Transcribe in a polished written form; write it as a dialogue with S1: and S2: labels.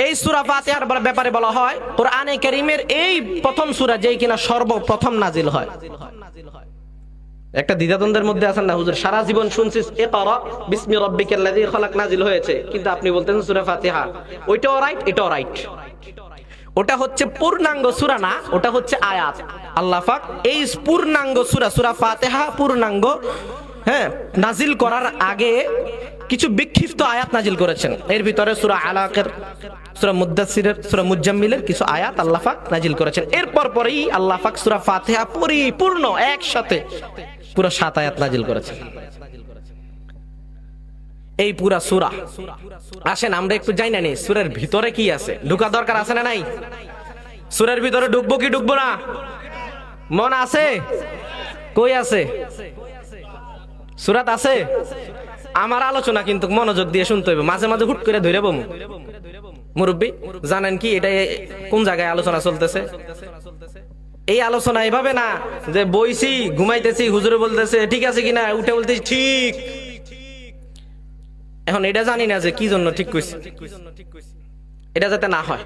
S1: এই সূরা ফাতিহার ব্যাপারে বলা হয় কোরআনে কারীমের এই প্রথম সূরা যেই কিনা সর্বপ্রথম নাজিল হয়। একটা দ্বিধাদ্বন্দ্বের মধ্যে আছেন না হুজুর, সারা জীবন শুনছি ইকরা বিসমি রাব্বিকাল্লাযী খালাক নাজিল হয়েছে, কিন্তু আপনি বলতেছেন সূরা ফাতিহা। ওইটাও রাইট, এটাও রাইট। ওটা হচ্ছে পূর্ণাঙ্গ সূরা না, ওটা হচ্ছে আয়াত। আল্লাহ পাক এই পূর্ণাঙ্গ সূরা ফাতিহা পূর্ণাঙ্গ নাজিল করার আগে কিছু বিক্ষিপ্ত আয়াত নাজিল করেছেন। এর ভিতরে সূরা আলাকের, সূরা মুদ্দাসসিরের, সূরা মুজাম্মিলের কিছু আয়াত আল্লাহ পাক নাজিল করেছেন। এরপর পরেই আল্লাহ পাক সূরা ফাতিহা পরিপূর্ণ একসাথে পুরো 7 আয়াত নাজিল করেছেন। এই পুরা সূরা। আসেন আমরা একটু জানি না সূরার ভিতরে কি আছে, ঢোকা দরকার আছে না নাই? সূরার ভিতরে ঢুকবো কি ঢুকবো না? মন আছে? কই আছে? সূরাত আছে? আমার আলোচনা কিন্তু মনোযোগ দিয়ে শুনতে হবে, মাঝে মাঝে হুট করে ধরে বমু। মুরব্বী জানেন কি এটা কোন জায়গায় আলোচনা চলতেছে? এই আলোচনা এভাবে না যে বইছি ঘুমাইতেছি হুজুরে বলতেছে ঠিক আছে কিনা, উঠে বলতেছি ঠিক। এখন এটা জানি না যে কি জন্য ঠিক কইছি, এটা যাতে না হয়।